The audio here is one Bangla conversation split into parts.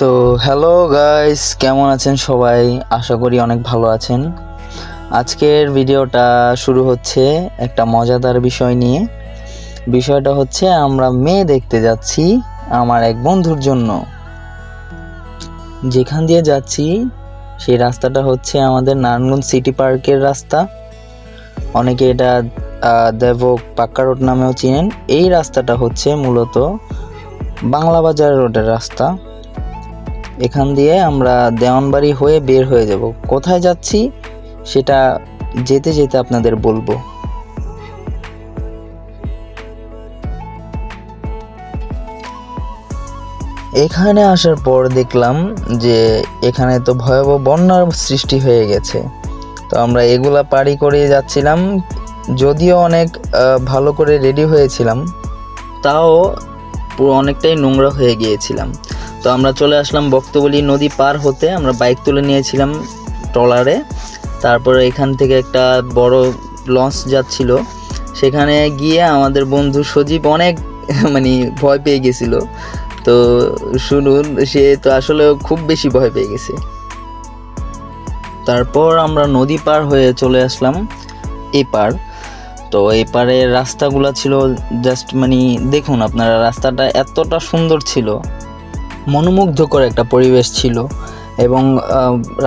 তো হ্যালো গাইস, কেমন আছেন সবাই? আশা করি অনেক ভালো আছেন। আজকের ভিডিওটা শুরু হচ্ছে একটা মজাদার বিষয় নিয়ে। বিষয়টা হচ্ছে আমরা মেয়ে দেখতে যাচ্ছি আমার এক বন্ধুর জন্য। যেখান দিয়ে যাচ্ছি সেই রাস্তাটা হচ্ছে আমাদের নারায়ণগঞ্জ সিটি পার্কের রাস্তা। অনেকে এটা দেবক পাক্কা রোড নামেও চিনেন। এই রাস্তাটা হচ্ছে মূলত বাংলা বাজার রোডের রাস্তা। এখান দিয়ে আমরা দেওয়ানবাড়ি হয়ে বের হয়ে যাব। কোথায় যাচ্ছি সেটা যেতে যেতে আপনাদের বলবো। এখানে আসার পর দেখলাম যে এখানে তো ভয়াবহ বন্যার সৃষ্টি হয়ে গেছে। তো আমরা এগুলা পাড়ি করে যাচ্ছিলাম, যদিও অনেক ভালো করে রেডি হয়েছিলাম, তাও পুরো অনেকটাই নোংরা হয়ে গিয়েছিলাম। তো আমরা চলে আসলাম বক্তবলী নদী পার হতে। আমরা বাইক তুলে নিয়েছিলাম ট্রলারে। তারপরে এখান থেকে একটা বড় লঞ্চ যাচ্ছিল, সেখানে গিয়ে আমাদের বন্ধু সজীব অনেক ভয় পেয়ে গেছিল। তো শুনুন, সে তো আসলে খুব বেশি ভয় পেয়ে গেছে। তারপর আমরা নদী পার হয়ে চলে আসলাম এপার। তো এপারের রাস্তাগুলো ছিল জাস্ট দেখুন আপনারা, রাস্তাটা এতটা সুন্দর ছিল, মনোমুগ্ধকর একটা পরিবেশ ছিল। এবং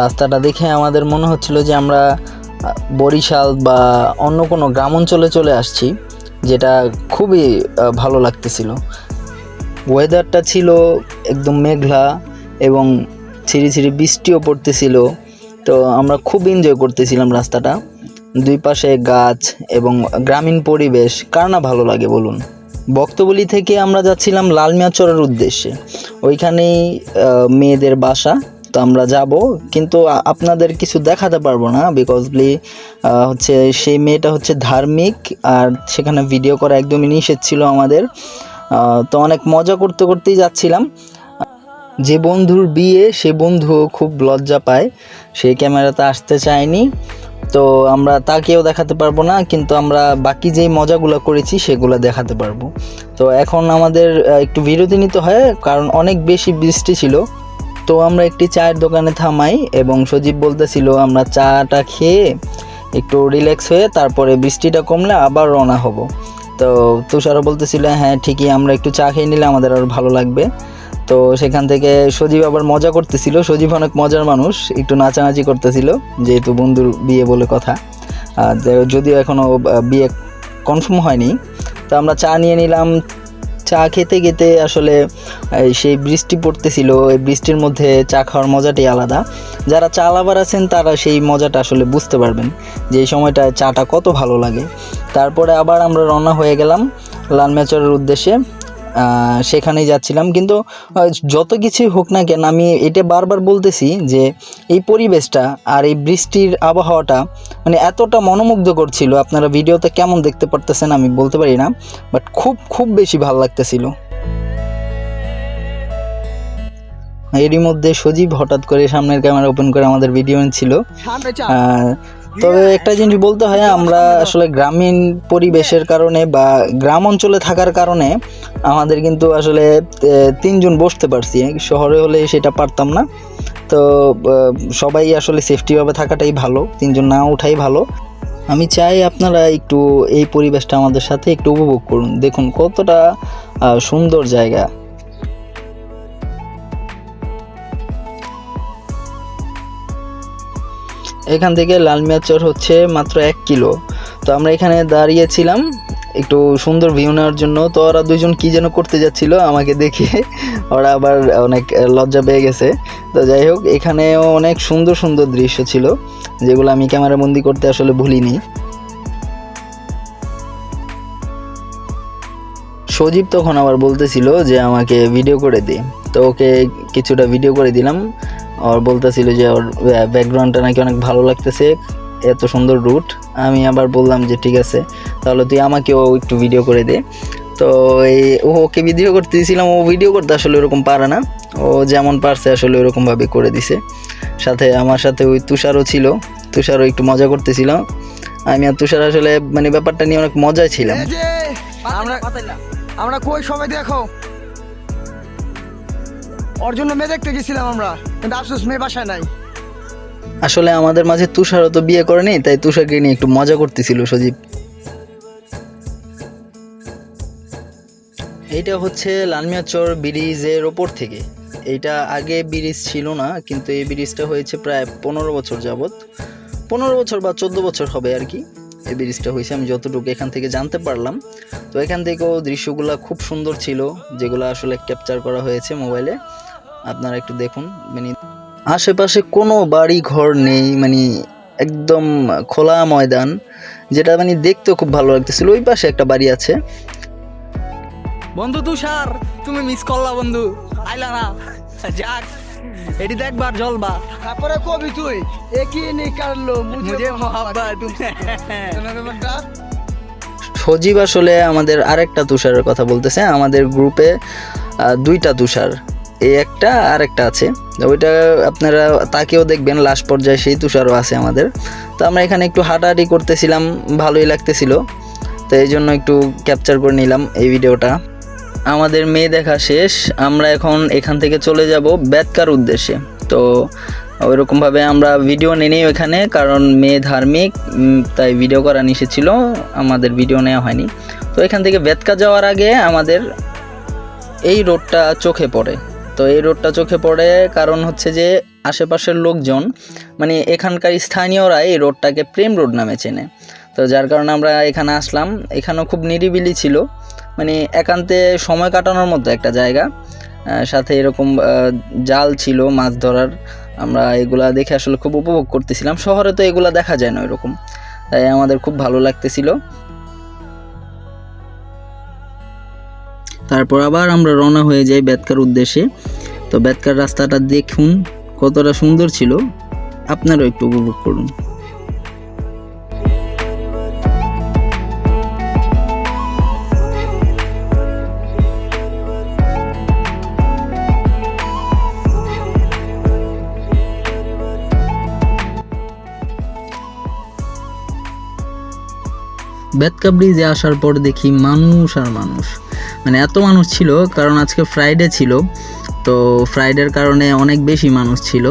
রাস্তাটা দেখে আমাদের মনে হচ্ছিল যে আমরা বরিশাল বা অন্য কোনো গ্রাম অঞ্চলে চলে আসছি, যেটা খুবই ভালো লাগতেছিল। ওয়েদারটা ছিল একদম মেঘলা এবং ছিরি ছিরি বৃষ্টিও পড়তেছিল। তো আমরা খুব এনজয় করতেছিলাম রাস্তাটা। দুই পাশে গাছ এবং গ্রামীণ পরিবেশ, কার না ভালো লাগে বলুন। বক্তবলী থেকে আমরা যাচ্ছিলাম লালমিয়াচরের উদ্দেশ্যে। ওইখানেই মেয়েদের বাসা। তো আমরা যাব, কিন্তু আপনাদের কিছু দেখাতে পারবো না, বিকজলি হচ্ছে সেই মেয়েটা হচ্ছে ধার্মিক, আর সেখানে ভিডিও করা একদমই নিষেধ ছিল আমাদের। তো অনেক মজা করতে করতেই যাচ্ছিলাম। যে বন্ধুর বিয়ে, সে বন্ধু খুব লজ্জা পায়, সে ক্যামেরাতে আসতে চায়নি। তো আমরা তাকেও দেখাতে পারবো না, কিন্তু আমরা বাকি যেই মজাগুলো করেছি সেগুলো দেখাতে পারবো। তো এখন আমাদের একটু বিরতি নিতে হয়, কারণ অনেক বেশি বৃষ্টি ছিল। তো আমরা একটি চায়ের দোকানে থামাই এবং সজীব বলতেছিল আমরা চাটা খেয়ে একটু রিল্যাক্স হয়ে তারপরে বৃষ্টিটা কমলে আবার রওনা হব। তো তুষারও বলতেছিল হ্যাঁ ঠিকই, আমরা একটু চা খেয়ে নিলে আমাদের আরও ভালো লাগবে। তো সেখান থেকে সজীব আবার মজা করতেছিল। সজীব অনেক মজার মানুষ, একটু নাচানাচি করতেছিল, যেহেতু বন্ধুর বিয়ে বলে কথা। যদিও এখনও বিয়ে কনফার্ম হয়নি। তো আমরা চা নিয়ে নিলাম। চা খেতে খেতে আসলে সেই বৃষ্টি পড়তেছিল, এই বৃষ্টির মধ্যে চা খাওয়ার মজাটাই আলাদা। যারা চা লাভার আছেন তারা সেই মজাটা আসলে বুঝতে পারবেন, যে এই সময়টায় চাটা কত ভালো লাগে। তারপরে আবার আমরা রওনা হয়ে গেলাম লালমিয়াচরের উদ্দেশ্যে। সেখানেই যাচ্ছিলাম, কিন্তু যত কিছুই হোক না কেন, আমি এটা বারবার বলতেছি যে এই পরিবেশটা আর এই বৃষ্টির আবহাওয়াটা এতটা মনোমুগ্ধকর ছিল। আপনারা ভিডিওতে কেমন দেখতে পারতেছেন আমি বলতে পারি না, বাট খুব খুব বেশি ভালো লাগতেছিল। এরই মধ্যে সজীব হঠাৎ করে সামনের ক্যামেরা ওপেন করে আমাদের ভিডিও ছিল। তবে একটা জিনিস বলতে হয়, আমরা আসলে গ্রামীণ পরিবেশের কারণে বা গ্রাম অঞ্চলে থাকার কারণে আমাদের কিন্তু আসলে 3 জন বসতে পারছি। শহরে হলে সেটা পারতাম না। তো সবাই আসলে সেফটিভাবে থাকাটাই ভালো, 3 জন না ওঠাই ভালো। আমি চাই আপনারা একটু এই পরিবেশটা আমাদের সাথে একটু উপভোগ করুন। দেখুন কতটা সুন্দর জায়গা। এখান থেকে লালমিয়াচর হচ্ছে মাত্র 1 কিলো। তো আমরা এখানে দাঁড়িয়েছিলাম একটু সুন্দর ভিউ নেওয়ার জন্য। তো ওরা 2 জন কী যেন করতে যাচ্ছিল, আমাকে দেখে ওরা আবার অনেক লজ্জা পেয়ে গেছে। তো যাই হোক, এখানেও অনেক সুন্দর সুন্দর দৃশ্য ছিল, যেগুলো আমি ক্যামেরাবন্দি করতে আসলে ভুলিনি। সজীব তখন আবার বলতেছিল যে আমাকে ভিডিও করে দে। তো ওকে কিছুটা ভিডিও করে দিলাম। আর বলতেছিল যে ওর ব্যাকগ্রাউন্ডটা নাকি অনেক ভালো লাগতেছে, এত সুন্দর রুট। আমি আবার বললাম যে ঠিক আছে, তাহলে তুই আমাকেও একটু ভিডিও করে দে। তো ওকে ভিডিও করতে দিয়েছিলাম। ও ভিডিও করতে আসলে ওরকম পারে না, ও যেমন পারছে আসলে ওরকমভাবে করে দিছে। সাথে আমার সাথে ওই তুষারও ছিল, তুষারও একটু মজা করতেছিল। আমি আর তুষার আসলে ব্যাপারটা নিয়ে অনেক মজায় ছিলাম। আমরা কই সবাই দেখো ওর জন্য মেয়ে দেখতে গেছিলাম আমরা, কিন্তু আফসোস মেয়ে বাসায় নাই। আসলে আমাদের মাঝে তুষারও তো বিয়ে করেনি, তাই তুষারকে নিয়ে একটু মজা করতেছিল সজীব। এইটা হচ্ছে লালমিয়াচর ব্রিজের ওপর থেকে। এইটা আগে ব্রিজ ছিল না, কিন্তু এই ব্রিজটা হয়েছে প্রায় 15 বছর যাবত, 15 বছর বা 14 বছর হবে আর কি এই ব্রিজটা হয়েছে, আমি যতটুকু এখান থেকে জানতে পারলাম। তো এখান থেকেও দৃশ্যগুলো খুব সুন্দর ছিল, যেগুলো আসলে ক্যাপচার করা হয়েছে মোবাইলে। আপনারা একটু দেখুন, মানে আশেপাশে কোনো বাড়ি ঘর নেই, মানে একদম খোলা ময়দান, যেটা মানে দেখতেও খুব ভালো লাগতেছিল। ওই পাশে একটা বাড়ি আছে। বন্ধু তুষার, তুমি মিস করলা বন্ধু, আইলা না। যাক, এটি দেখবার জলবা। তারপরে কবি তুই একই নি কাটলো মুঝে মোহাব্বত তুমি। সজীব আসলে আমাদের আরেকটা তুষারের কথা বলতেছে। আমাদের গ্রুপে 2টা তুষার, এই একটা আর একটা আছে, ওইটা আপনারা তাকেও দেখবেন লাস্ট পর্যায়ে, সেই তুষারও আছে আমাদের। তো আমরা এখানে একটু হাঁটাহাঁটি করতেছিলাম, ভালোই লাগতেছিল, তো এই জন্য একটু ক্যাপচার করে নিলাম এই ভিডিওটা। আমাদের মেয়ে দেখা শেষ, আমরা এখন এখান থেকে চলে যাব বেতকার উদ্দেশ্যে। তো ওইরকমভাবে আমরা ভিডিও নিই ওইখানে, কারণ মেয়ে ধার্মিক, তাই ভিডিও করা নিষেধ ছিল, আমাদের ভিডিও নেওয়া হয়নি। তো এখান থেকে বেতকা যাওয়ার আগে আমাদের এই রোডটা চোখে পড়ে। তো এই রোডটা চোখে পড়ে কারণ হচ্ছে যে আশেপাশের লোকজন, মানে এখানকার স্থানীয়রা এই রোডটাকে প্রেম রোড নামে চেনে। তো যার কারণে আমরা এখানে আসলাম। এখানেও খুব নিরিবিলি ছিল, মানে একান্তে সময় কাটানোর মতো একটা জায়গা। সাথে এরকম জাল ছিল মাছ ধরার, আমরা এগুলা দেখে আসলে খুব উপভোগ করতেছিলাম। শহরে তো এগুলা দেখা যায় না এরকম, তাই আমাদের খুব ভালো লাগতেছিল। তারপর আবার আমরা রওনা হয়ে যাই বেতকার উদ্দেশ্যে। তো বেতকার রাস্তাটা দেখুন কতটা সুন্দর ছিল, আপনারাও একটু উপভোগ করুন। বেতকা ব্রিজে আসার পর দেখি মানুষ আর মানুষ, মানে এত মানুষ ছিল, কারণ আজকে ফ্রাইডে ছিল, তো ফ্রাইডের কারণে অনেক বেশি মানুষ ছিল।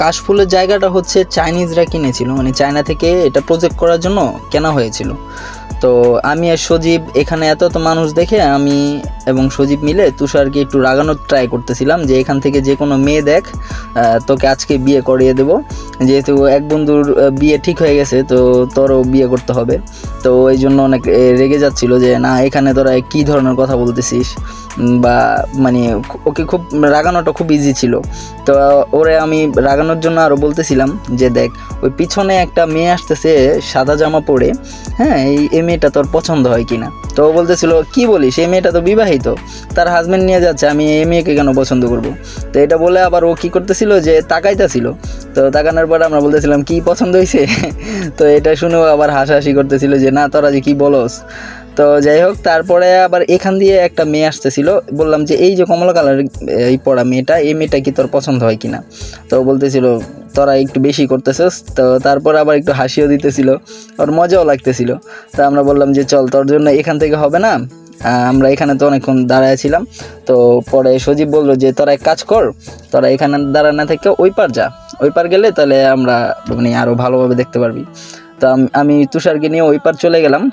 কাশফুলের জায়গাটা হচ্ছে চাইনিজরা কিনেছিল, মানে চায়না থেকে এটা প্রজেক্ট করার জন্য কেনা হয়েছিল। তো আমি আর সজীব এখানে এত মানুষ দেখে আমি এবং সজীব মিলে তুষারকে একটু রাগানোর ট্রাই করতেছিলাম যে এখান থেকে যে কোনো মেয়ে দেখ, তোকে আজকে বিয়ে করিয়ে দেব, যেহেতু এক বন্ধুর বিয়ে ঠিক হয়ে গেছে, তো তোরও বিয়ে করতে হবে। তো ওই জন্য অনেক রেগে যাচ্ছিল যে না, এখানে তোরা কী ধরনের কথা বলতেছিস, বা মানে ওকে খুব রাগানোটা খুব ইজি ছিল। তো ওরে আমি রাগানোর জন্য আরও বলতেছিলাম যে দেখ, ওই পিছনে একটা মেয়ে আসতেছে সাদা জামা পরে, হ্যাঁ এই মেয়েটা তোর পছন্দ হয় কিনা। তো ও বলতেছিল কি বলিস, এই মেয়েটা তো বিবাহিত, তার হাজব্যান্ড নিয়ে যাচ্ছে, আমি এই মেয়েকে কেন পছন্দ করব। তো এটা বলে আবার ও কী করতেছিল যে তাকাইতেছিল। তো তাকানোর পর আমরা বলতেছিলাম কি পছন্দ হয়েছে। তো এটা শুনেও আবার হাসাহাসি করতেছিল যে না তোরা যে কী বলস। তো যাই হোক, তারপরে আবার এখান দিয়ে একটা মেয়ে আসতেছিল, বললাম যে এই যে কমলা কালার এই পড়া মেয়েটা, এই মেয়েটা কি তোর পছন্দ হয় কিনা। তো বলতেছিল তোরা একটু বেশি করতেছিস। তো তারপর আবার একটু হাসিও দিতেছিল, ওর মজাও লাগতেছিল। তো আমরা বললাম যে চল, তোর জন্য এখান থেকে হবে না, আমরা এখানে তো অনেকক্ষণ দাঁড়ায় ছিলাম। তো পরে সজীব বললো যে তোরা এক কাজ কর, তোরা এখানে দাঁড়া না থেকে ওই পার যা, ওই পার গেলে তাহলে আমরা মানে আরও ভালোভাবে দেখতে পারবি। তো আমি তুষারকে নিয়ে ওই পার চলে গেলাম।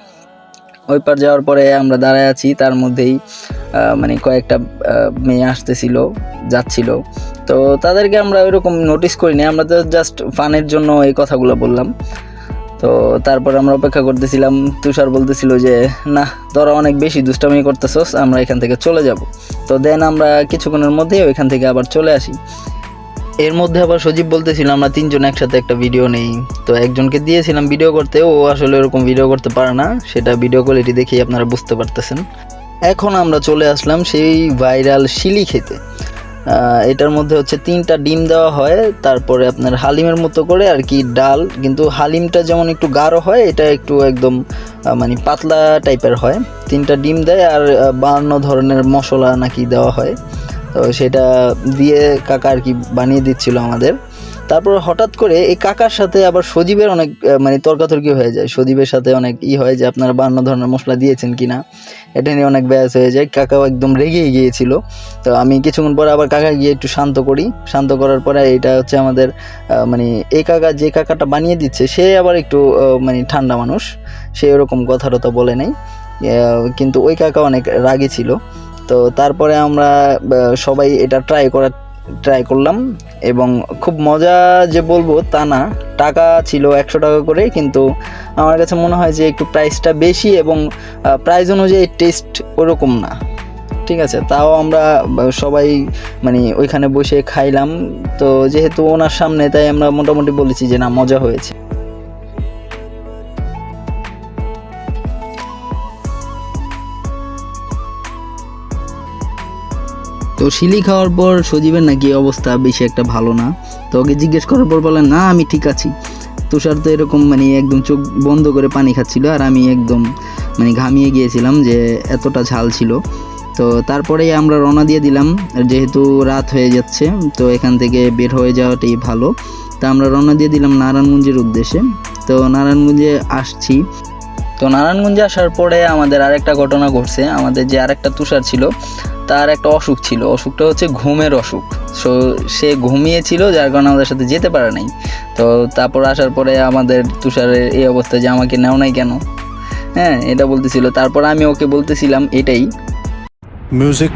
ওই পার যাওয়ার পরে আমরা দাঁড়ায় আছি, তার মধ্যেই মানে কয়েকটা মেয়ে আসতেছিল যাচ্ছিল। তো তাদেরকে আমরা ওইরকম নোটিস করিনি, আমরা তো জাস্ট ফানের জন্য এই কথাগুলো বললাম। তো তারপর আমরা অপেক্ষা করতেছিলাম। তুষার বলতেছিল যে না, তোরা অনেক বেশি দুষ্টামি করতেছস, আমরা এখান থেকে চলে যাব। তো দেন আমরা কিছুক্ষণের মধ্যেই ওইখান থেকে আবার চলে আসি। এর মধ্যে আবার সজীব বলতেছিল আমরা 3 জন একসাথে একটা ভিডিও নেই। তো একজনকে দিয়েছিলাম ভিডিও করতে, ও আসলে ওরকম ভিডিও করতে পারে না, সেটা ভিডিও কোয়ালিটি দেখেই আপনারা বুঝতে পারতেছেন। এখন আমরা চলে আসলাম সেই ভাইরাল শিলি খেতে। এটার মধ্যে হচ্ছে 3টা ডিম দেওয়া হয়, তারপরে আপনার হালিমের মতো করে আর কি ডাল, কিন্তু হালিমটা যেমন একটু গাঢ় হয়, এটা একটু একদম মানে পাতলা টাইপের হয়। 3টা ডিম দেয় আর 52 ধরনের মশলা নাকি দেওয়া হয়। তো সেটা দিয়ে কাকা আর কি বানিয়ে দিচ্ছিল আমাদের। তারপর হঠাৎ করে এই কাকার সাথে আবার সজীবের অনেক মানে তর্কাতর্কি হয়ে যায়। সজীবের সাথে অনেক হয় যে আপনারা বান্ন ধরনের মশলা দিয়েছেন কিনা, এটা নিয়ে অনেক ব্যাস হয়ে যায়। কাকাও একদম রেগেই গিয়েছিল। তো আমি কিছুক্ষণ পরে আবার কাকা গিয়ে একটু শান্ত করি। শান্ত করার পরে এটা হচ্ছে আমাদের মানে এই কাকা, যে কাকাটা বানিয়ে দিচ্ছে সে আবার একটু মানে ঠান্ডা মানুষ, সে এরকম কথা টথা বলে নাই। কিন্তু ওই কাকা অনেক রাগী ছিল। তো তারপরে আমরা সবাই এটা ট্রাই করলাম এবং খুব মজা যে বলবো তা না। টাকা ছিল 100 টাকা করে, কিন্তু আমার কাছে মনে হয় যে একটু প্রাইসটা বেশি এবং প্রাইস অনুযায়ী টেস্ট ওরকম না। ঠিক আছে, তাও আমরা সবাই মানে ওইখানে বসে খাইলাম। তো যেহেতু ওনার সামনে, তাই আমরা মোটামুটি বলেছি যে না, মজা হয়েছে। তো শিলি খাওয়ার পর সজীবের নাকি অবস্থা বেশি একটা ভালো না। তো ওকে জিজ্ঞেস করার পর বললেন না আমি ঠিক আছি। তুষার তো এরকম মানে একদম চোখ বন্ধ করে পানি খাচ্ছিল, আর আমি একদম মানে ঘামিয়ে গিয়েছিলাম যে এতটা ঝাল ছিল। তো তারপরেই আমরা রওনা দিয়ে দিলাম, যেহেতু রাত হয়ে যাচ্ছে তো এখান থেকে বের হয়ে যাওয়াটাই ভালো। তা আমরা রওনা দিয়ে দিলাম নারায়ণগঞ্জের উদ্দেশ্যে। তো নারায়ণগঞ্জে আসছি। তো নারায়ণগঞ্জে আসার পরে আমাদের আরেকটা ঘটনা ঘটছে। আমাদের যে আরেকটা তুষার ছিল, তার একটা অসুখ ছিল। অসুখটা হচ্ছে ঘুমের অসুখ। সো সে ঘুমিয়েছিল, যার কারণে আমাদের সাথে যেতে পারে নাই। তো তারপর আসার পরে আমাদের তুষারের এই অবস্থা যে আমাকে নেও নাই কেন, হ্যাঁ এটা বলতেছিল। তারপর আমি ওকে বলতেছিলাম এটাই music